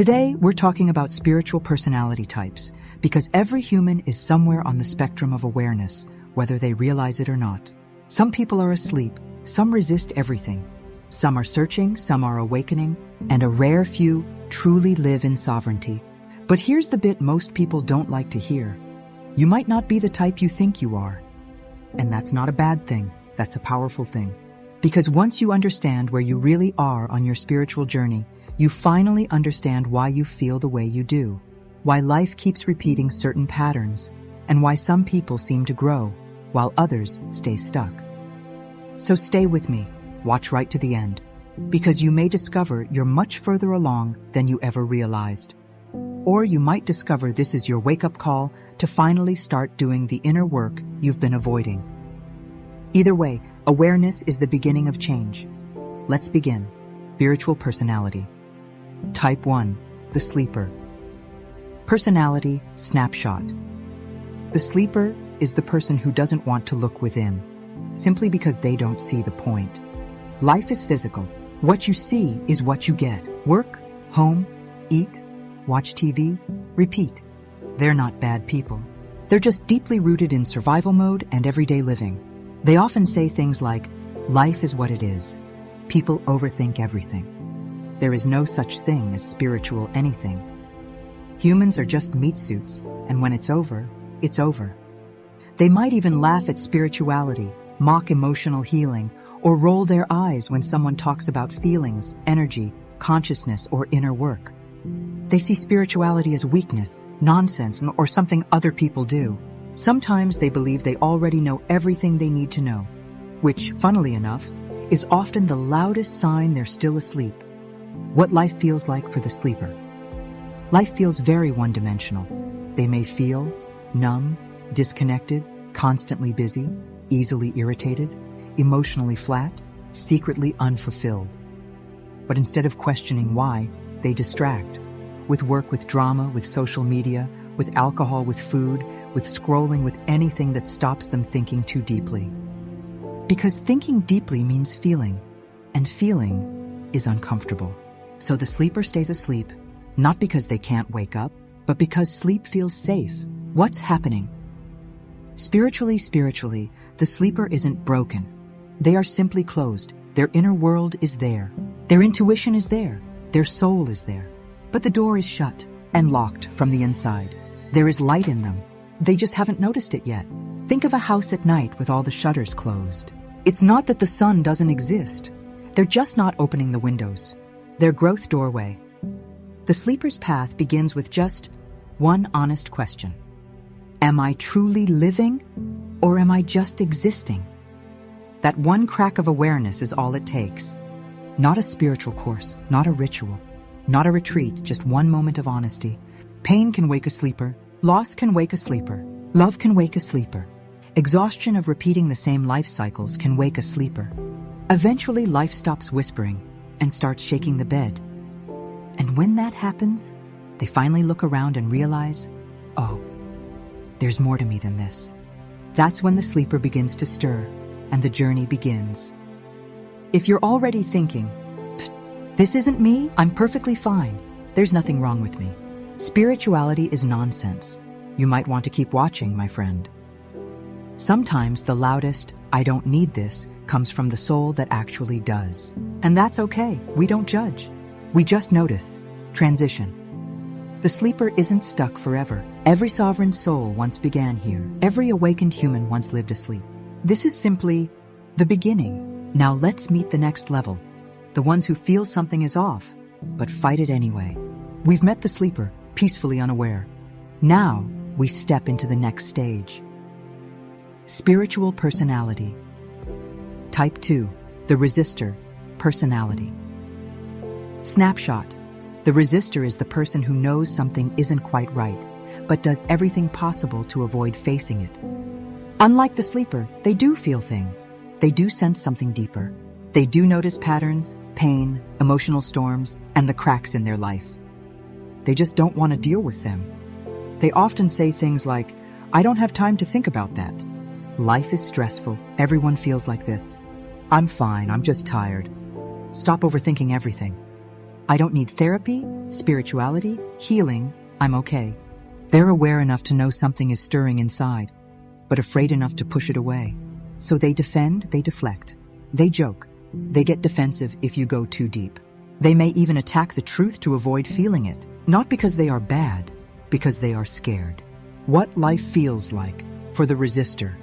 Today, we're talking about spiritual personality types, because every human is somewhere on the spectrum of awareness, whether they realize it or not. Some people are asleep, some resist everything. Some are searching, some are awakening, and a rare few truly live in sovereignty. But here's the bit most people don't like to hear. You might not be the type you think you are. And that's not a bad thing, that's a powerful thing. Because once you understand where you really are on your spiritual journey, you finally understand why you feel the way you do, why life keeps repeating certain patterns, and why some people seem to grow, while others stay stuck. So stay with me, watch right to the end, because you may discover you're much further along than you ever realized. Or you might discover this is your wake-up call to finally start doing the inner work you've been avoiding. Either way, awareness is the beginning of change. Let's begin. Spiritual personality. Type 1, the sleeper. Personality snapshot. The sleeper is the person who doesn't want to look within, simply because they don't see the point. Life is physical. What you see is what you get. Work, home, eat, watch TV, repeat. They're not bad people. They're just deeply rooted in survival mode and everyday living. They often say things like, life is what it is. People overthink everything. There is no such thing as spiritual anything. Humans are just meat suits, and when it's over, it's over. They might even laugh at spirituality, mock emotional healing, or roll their eyes when someone talks about feelings, energy, consciousness, or inner work. They see spirituality as weakness, nonsense, or something other people do. Sometimes they believe they already know everything they need to know, which, funnily enough, is often the loudest sign they're still asleep. What life feels like for the sleeper. Life feels very one-dimensional. They may feel numb, disconnected, constantly busy, easily irritated, emotionally flat, secretly unfulfilled. But instead of questioning why, they distract. With work, with drama, with social media, with alcohol, with food, with scrolling, with anything that stops them thinking too deeply. Because thinking deeply means feeling, and feeling is uncomfortable. So the sleeper stays asleep, not because they can't wake up, but because sleep feels safe. What's happening? Spiritually, the sleeper isn't broken. They are simply closed. Their inner world is there. Their intuition is there. Their soul is there. But the door is shut and locked from the inside. There is light in them. They just haven't noticed it yet. Think of a house at night with all the shutters closed. It's not that the sun doesn't exist. They're just not opening the windows. Their growth doorway. The sleeper's path begins with just one honest question. Am I truly living, or am I just existing? That one crack of awareness is all it takes. Not a spiritual course, not a ritual, not a retreat, just one moment of honesty. Pain can wake a sleeper. Loss can wake a sleeper. Love can wake a sleeper. Exhaustion of repeating the same life cycles can wake a sleeper. Eventually, life stops whispering and starts shaking the bed. And when that happens, they finally look around and realize, oh, there's more to me than this. That's when the sleeper begins to stir and the journey begins. If you're already thinking, this isn't me, I'm perfectly fine, there's nothing wrong with me. Spirituality is nonsense. You might want to keep watching, my friend. Sometimes the loudest, I don't need this, comes from the soul that actually does. And that's okay, we don't judge. We just notice. Transition. The sleeper isn't stuck forever. Every sovereign soul once began here. Every awakened human once lived asleep. This is simply the beginning. Now let's meet the next level. The ones who feel something is off, but fight it anyway. We've met the sleeper, peacefully unaware. Now, we step into the next stage. Spiritual personality. Type 2, the resistor, personality. Snapshot. The resistor is the person who knows something isn't quite right, but does everything possible to avoid facing it. Unlike the sleeper, they do feel things. They do sense something deeper. They do notice patterns, pain, emotional storms, and the cracks in their life. They just don't want to deal with them. They often say things like, I don't have time to think about that. Life is stressful. Everyone feels like this. I'm fine. I'm just tired. Stop overthinking everything. I don't need therapy, Spirituality, healing, I'm okay. They're aware enough to know something is stirring inside, but afraid enough to push it away. So they defend, they deflect. They joke. They get defensive if you go too deep. They may even attack the truth to avoid feeling it. Not because they are bad, because they are scared. What life feels like for the resistor.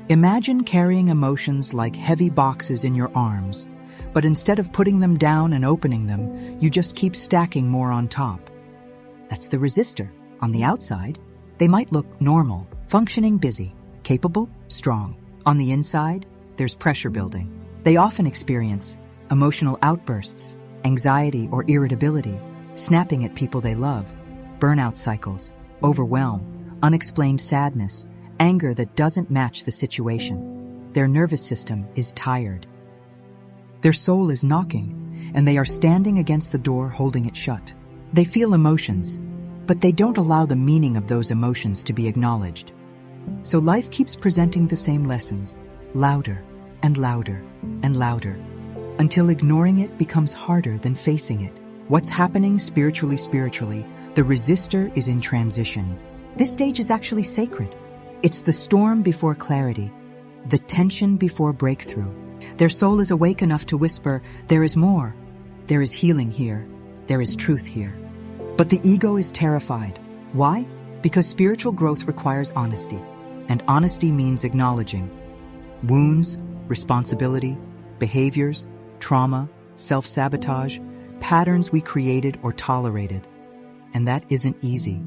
Imagine carrying emotions like heavy boxes in your arms, but instead of putting them down and opening them, you just keep stacking more on top. That's the resistor. On the outside, they might look normal, functioning, busy, capable, strong. On the inside, there's pressure building. They often experience emotional outbursts, anxiety or irritability, snapping at people they love, burnout cycles, overwhelm, unexplained sadness, anger that doesn't match the situation. Their nervous system is tired. Their soul is knocking, and they are standing against the door holding it shut. They feel emotions, but they don't allow the meaning of those emotions to be acknowledged. So life keeps presenting the same lessons, louder and louder and louder, until ignoring it becomes harder than facing it. What's happening spiritually, the resistor is in transition. This stage is actually sacred. It's the storm before clarity, the tension before breakthrough. Their soul is awake enough to whisper, there is more. There is healing here. There is truth here. But the ego is terrified. Why? Because spiritual growth requires honesty, and honesty means acknowledging wounds, responsibility, behaviors, trauma, self-sabotage, patterns we created or tolerated. And that isn't easy.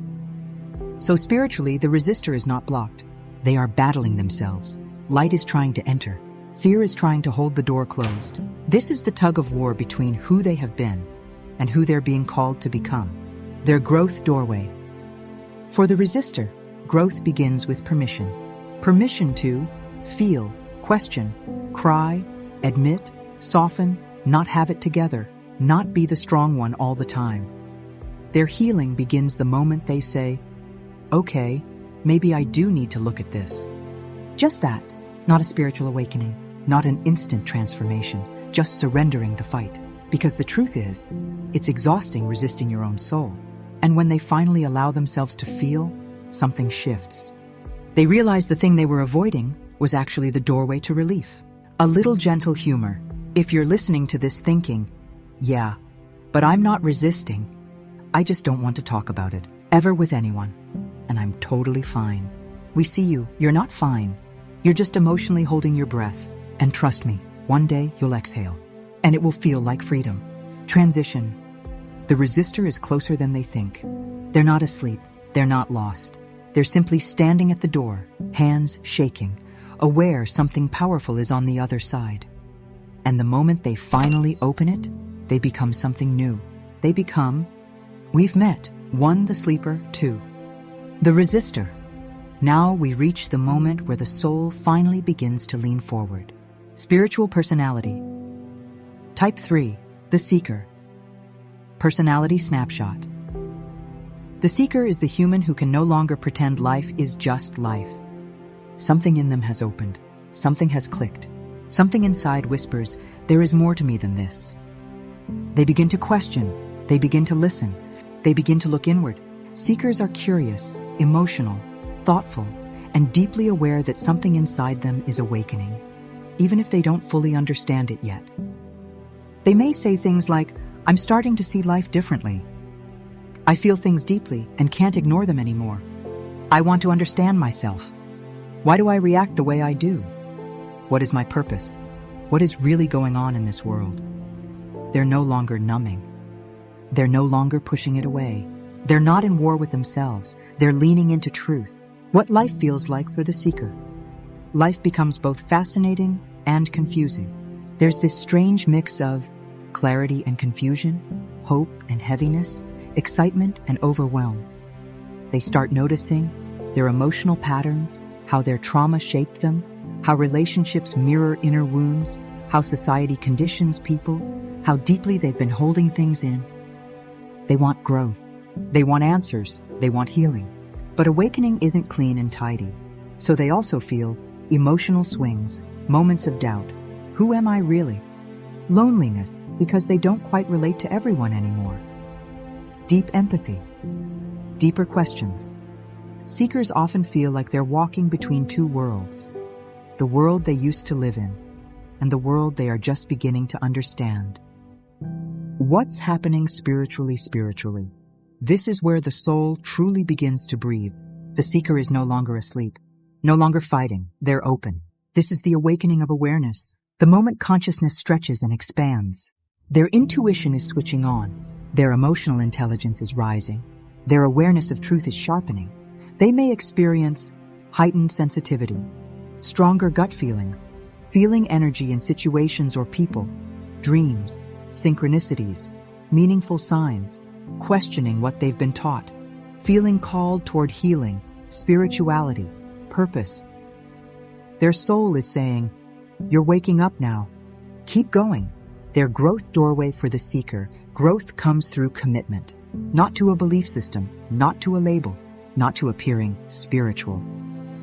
So spiritually, the resistor is not blocked. They are battling themselves. Light is trying to enter. Fear is trying to hold the door closed. This is the tug of war between who they have been and who they're being called to become. Their growth doorway. For the resistor, growth begins with permission. Permission to feel, question, cry, admit, soften, not have it together, not be the strong one all the time. Their healing begins the moment they say, okay, maybe I do need to look at this. Just that, not a spiritual awakening, not an instant transformation, just surrendering the fight. Because the truth is, it's exhausting resisting your own soul. And when they finally allow themselves to feel, something shifts. They realize the thing they were avoiding was actually the doorway to relief. A little gentle humor. If you're listening to this thinking, yeah, but I'm not resisting. I just don't want to talk about it, ever with anyone. And I'm totally fine. We see you. You're not fine. You're just emotionally holding your breath. And trust me, one day you'll exhale. And it will feel like freedom. Transition. The resistor is closer than they think. They're not asleep. They're not lost. They're simply standing at the door, hands shaking, aware something powerful is on the other side. And the moment they finally open it, they become something new. They become, we've met, 1, the sleeper, 2, the resistor. Now we reach the moment where the soul finally begins to lean forward. Spiritual personality. Type 3, the seeker. Personality snapshot. The seeker is the human who can no longer pretend life is just life. Something in them has opened. Something has clicked. Something inside whispers, there is more to me than this. They begin to question. They begin to listen. They begin to look inward. Seekers are curious, emotional, thoughtful, and deeply aware that something inside them is awakening, even if they don't fully understand it yet. They may say things like, I'm starting to see life differently. I feel things deeply and can't ignore them anymore. I want to understand myself. Why do I react the way I do? What is my purpose? What is really going on in this world? They're no longer numbing. They're no longer pushing it away. They're not in war with themselves. They're leaning into truth. What life feels like for the seeker. Life becomes both fascinating and confusing. There's this strange mix of clarity and confusion, hope and heaviness, excitement and overwhelm. They start noticing their emotional patterns, how their trauma shaped them, how relationships mirror inner wounds, how society conditions people, how deeply they've been holding things in. They want growth. They want answers. They want healing. But awakening isn't clean and tidy. So they also feel emotional swings, moments of doubt. Who am I really? Loneliness, because they don't quite relate to everyone anymore. deep empathy, deeper questions. Seekers often feel like they're walking between two worlds, the world they used to live in and the world they are just beginning to understand. What's happening spiritually? This is where the soul truly begins to breathe. The seeker is no longer asleep, no longer fighting. They're open. This is the awakening of awareness. The moment consciousness stretches and expands, their intuition is switching on. Their emotional intelligence is rising. Their awareness of truth is sharpening. They may experience heightened sensitivity, stronger gut feelings, feeling energy in situations or people, dreams, synchronicities, meaningful signs, questioning what they've been taught, feeling called toward healing, spirituality, purpose. Their soul is saying, "You're waking up now. Keep going." Their growth doorway for the seeker, growth comes through commitment, not to a belief system, not to a label, not to appearing spiritual.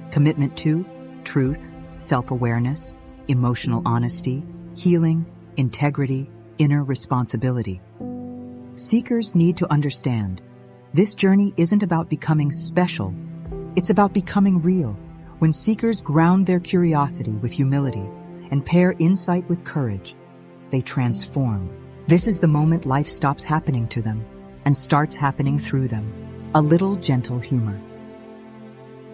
Commitment to truth, self-awareness, emotional honesty, healing, integrity, inner responsibility. Seekers need to understand, this journey isn't about becoming special, it's about becoming real. When seekers ground their curiosity with humility and pair insight with courage, they transform. This is the moment life stops happening to them and starts happening through them. A little gentle humor.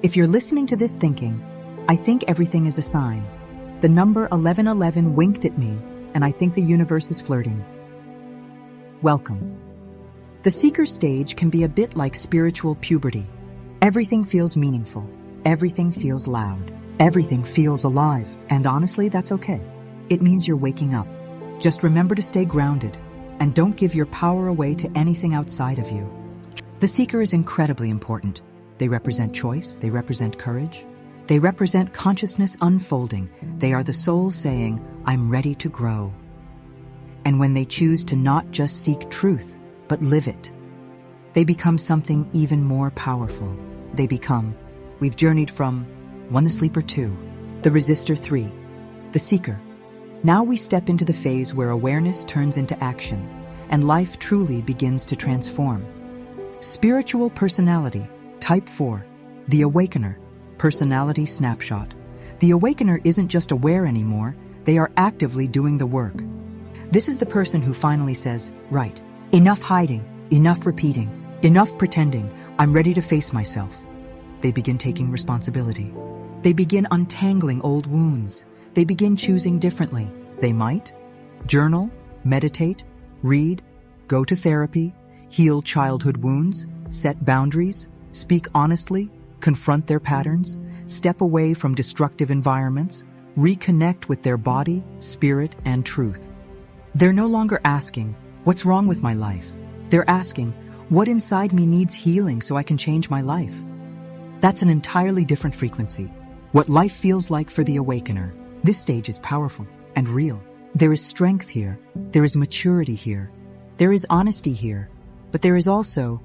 If you're listening to this thinking, I think everything is a sign. The number 1111 winked at me, and I think the universe is flirting. Welcome. The seeker stage can be a bit like spiritual puberty. Everything feels meaningful. Everything feels loud. Everything feels alive. And honestly, that's okay. It means you're waking up. Just remember to stay grounded and don't give your power away to anything outside of you. The seeker is incredibly important. They represent choice. They represent courage. They represent consciousness unfolding. They are the soul saying, "I'm ready to grow." And when they choose to not just seek truth, but live it, they become something even more powerful. They become, we've journeyed from 1 the sleeper 2, the resistor 3, the seeker. Now we step into the phase where awareness turns into action and life truly begins to transform. Spiritual personality, type 4, the Awakener, personality snapshot. The Awakener isn't just aware anymore, they are actively doing the work. This is the person who finally says, right, enough hiding, enough repeating, enough pretending, I'm ready to face myself. They begin taking responsibility. They begin untangling old wounds. They begin choosing differently. They might journal, meditate, read, go to therapy, heal childhood wounds, set boundaries, speak honestly, confront their patterns, step away from destructive environments, reconnect with their body, spirit, and truth. They're no longer asking, what's wrong with my life? They're asking, what inside me needs healing so I can change my life? That's an entirely different frequency. What life feels like for the Awakener. This stage is powerful and real. There is strength here. There is maturity here. There is honesty here. But there is also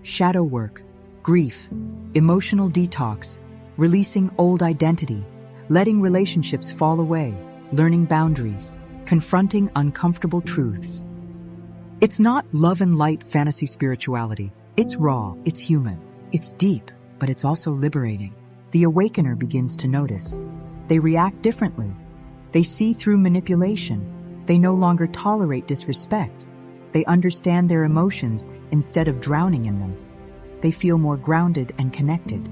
shadow work, grief, emotional detox, releasing old identity, letting relationships fall away, learning boundaries, confronting uncomfortable truths. It's not love and light fantasy spirituality. It's raw, it's human, it's deep, but it's also liberating. The Awakener begins to notice. They react differently. They see through manipulation. They no longer tolerate disrespect. They understand their emotions instead of drowning in them. They feel more grounded and connected.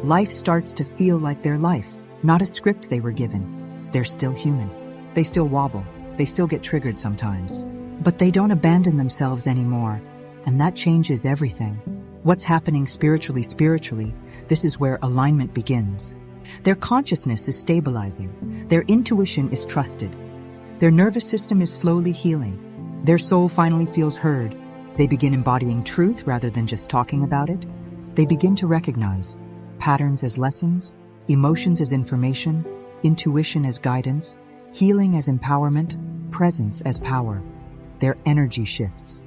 Life starts to feel like their life, not a script they were given. They're still human. They still wobble. They still get triggered sometimes. But they don't abandon themselves anymore, and that changes everything. What's happening spiritually, this is where alignment begins. Their consciousness is stabilizing. Their intuition is trusted. Their nervous system is slowly healing. Their soul finally feels heard. They begin embodying truth rather than just talking about it. They begin to recognize patterns as lessons, emotions as information, intuition as guidance, healing as empowerment, presence as power. Their energy shifts.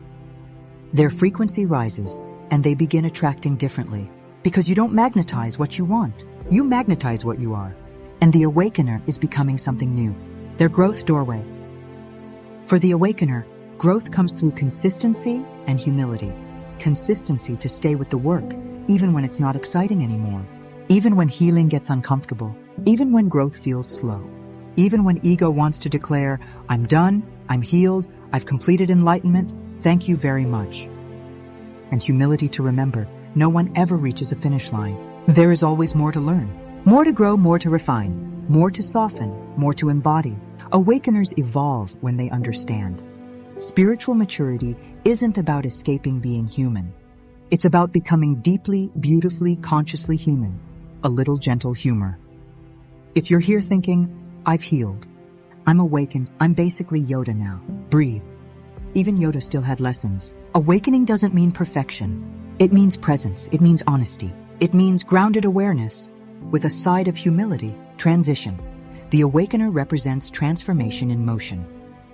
Their frequency rises, and they begin attracting differently. Because you don't magnetize what you want. You magnetize what you are. And the Awakener is becoming something new. Their growth doorway. For the Awakener, Growth comes through consistency and humility. Consistency to stay with the work, even when it's not exciting anymore. Even when healing gets uncomfortable. Even when growth feels slow. Even when ego wants to declare, I'm done, I'm healed, I've completed enlightenment, thank you very much. And humility to remember, no one ever reaches a finish line. There is always more to learn, more to grow, more to refine, more to soften, more to embody. Awakeners evolve when they understand. Spiritual maturity isn't about escaping being human. It's about becoming deeply, beautifully, consciously human. A little gentle humor. If you're here thinking, I've healed, I'm awakened, I'm basically Yoda now, breathe. Even Yoda still had lessons. Awakening doesn't mean perfection. It means presence. It means honesty. It means grounded awareness with a side of humility. Transition. The Awakener represents transformation in motion.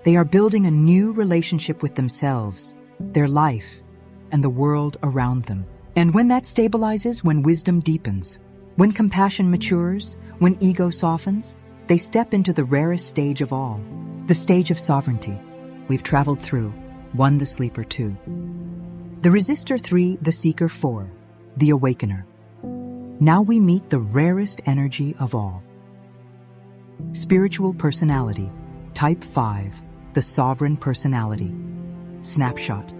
They are building a new relationship with themselves, their life, and the world around them. And when that stabilizes, when wisdom deepens, when compassion matures, when ego softens, they step into the rarest stage of all, the stage of sovereignty. We've traveled through 1, the sleeper; 2, the resistor; 3, the seeker; 4, the awakener. Now we meet the rarest energy of all. Spiritual personality, type 5, the sovereign personality. Snapshot.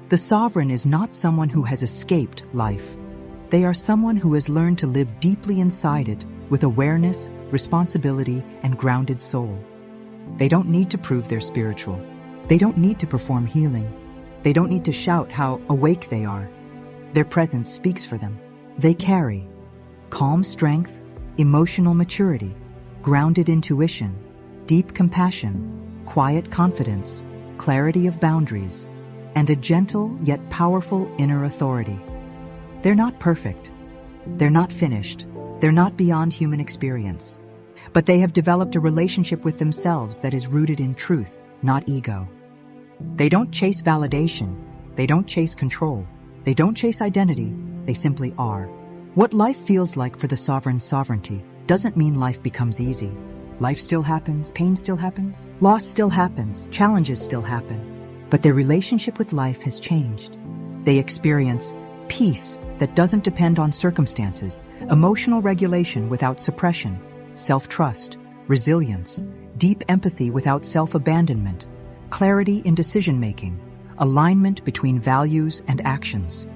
The sovereign is not someone who has escaped life. They are someone who has learned to live deeply inside it with awareness, responsibility, and grounded soul. They don't need to prove they're spiritual. They don't need to perform healing. They don't need to shout how awake they are. Their presence speaks for them. They carry calm strength, emotional maturity, grounded intuition, deep compassion, quiet confidence, clarity of boundaries, and a gentle yet powerful inner authority. They're not perfect. They're not finished. They're not beyond human experience. But they have developed a relationship with themselves that is rooted in truth, not ego. They don't chase validation. They don't chase control. They don't chase identity. They simply are. What life feels like for the sovereign sovereignty doesn't mean life becomes easy. Life still happens, pain still happens, loss still happens, challenges still happen. But their relationship with life has changed. They experience peace that doesn't depend on circumstances, emotional regulation without suppression, self-trust, resilience, deep empathy without self-abandonment, clarity in decision-making, alignment between values and actions.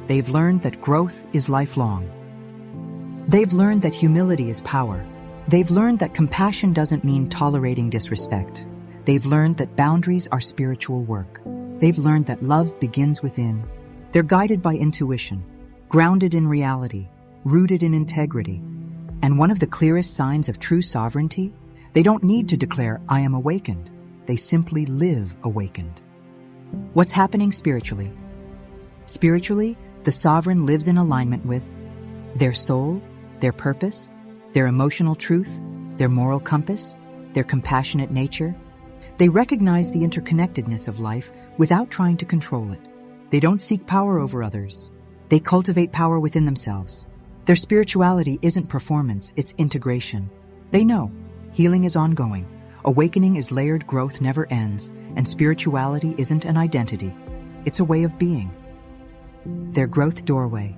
They've learned that growth is lifelong. They've learned that humility is power. They've learned that compassion doesn't mean tolerating disrespect. They've learned that boundaries are spiritual work. They've learned that love begins within. They're guided by intuition, grounded in reality, rooted in integrity. And one of the clearest signs of true sovereignty, they don't need to declare, I am awakened. They simply live awakened. What's happening spiritually? Spiritually, the sovereign lives in alignment with their soul, their purpose, their emotional truth, their moral compass, their compassionate nature. They recognize the interconnectedness of life without trying to control it. They don't seek power over others. They cultivate power within themselves. Their spirituality isn't performance, it's integration. They know healing is ongoing, awakening is layered, growth never ends, and spirituality isn't an identity. It's a way of being. Their growth doorway.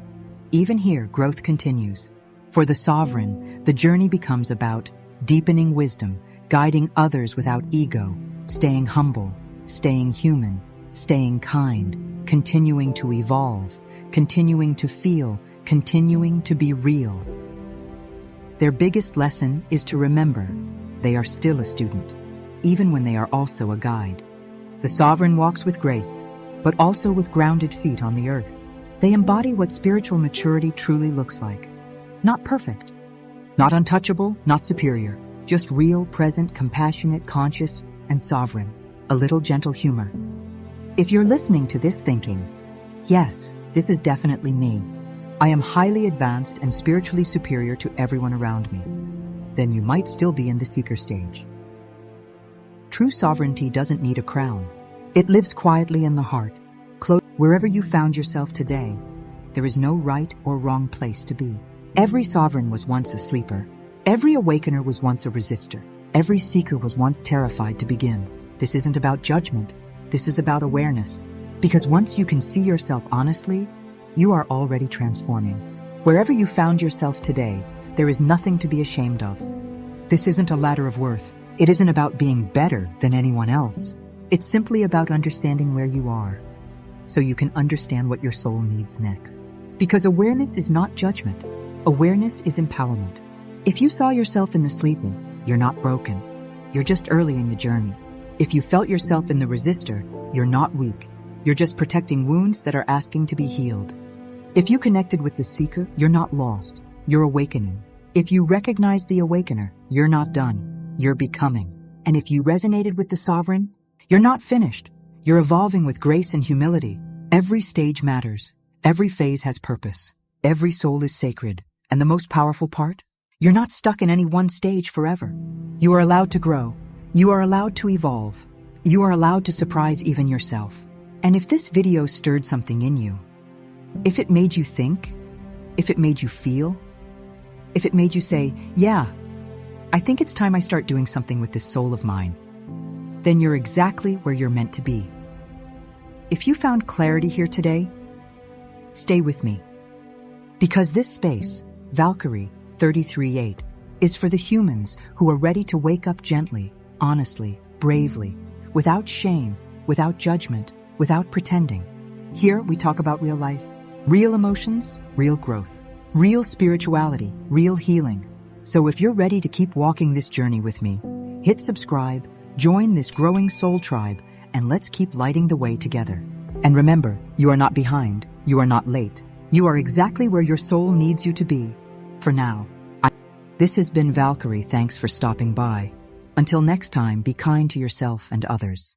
Even here, growth continues. For the sovereign, the journey becomes about deepening wisdom, guiding others without ego, staying humble, staying human, staying kind, continuing to evolve, continuing to feel, continuing to be real. Their biggest lesson is to remember they are still a student, even when they are also a guide. The sovereign walks with grace, but also with grounded feet on the earth. They embody what spiritual maturity truly looks like. Not perfect, not untouchable, not superior, just real, present, compassionate, conscious, and sovereign. A little gentle humor. If you're listening to this thinking, yes, this is definitely me. I am highly advanced and spiritually superior to everyone around me. Then you might still be in the seeker stage. True sovereignty doesn't need a crown. It lives quietly in the heart. Wherever you found yourself today, there is no right or wrong place to be. Every sovereign was once a sleeper. Every awakener was once a resistor. Every seeker was once terrified to begin. This isn't about judgment. This is about awareness. Because once you can see yourself honestly, you are already transforming. Wherever you found yourself today, there is nothing to be ashamed of. This isn't a ladder of worth. It isn't about being better than anyone else. It's simply about understanding where you are, so you can understand what your soul needs next. Because awareness is not judgment. Awareness is empowerment. If you saw yourself in the sleeper, you're not broken. You're just early in the journey. If you felt yourself in the resistor, you're not weak. You're just protecting wounds that are asking to be healed. If you connected with the seeker, you're not lost. You're awakening. If you recognize the awakener, you're not done. You're becoming. And if you resonated with the sovereign, you're not finished. You're evolving with grace and humility. Every stage matters. Every phase has purpose. Every soul is sacred. And the most powerful part? You're not stuck in any one stage forever. You are allowed to grow. You are allowed to evolve. You are allowed to surprise even yourself. And if this video stirred something in you, if it made you think, if it made you feel, if it made you say, yeah, I think it's time I start doing something with this soul of mine, then you're exactly where you're meant to be. If you found clarity here today, stay with me. Because this space, Valkyrie 33-8, is for the humans who are ready to wake up gently, honestly, bravely, without shame, without judgment, without pretending. Here we talk about real life, real emotions, real growth, real spirituality, real healing. So if you're ready to keep walking this journey with me, hit subscribe, join this growing soul tribe, and let's keep lighting the way together. And remember, you are not behind, you are not late. You are exactly where your soul needs you to be. For now, this has been Valkyrie. Thanks for stopping by. Until next time, be kind to yourself and others.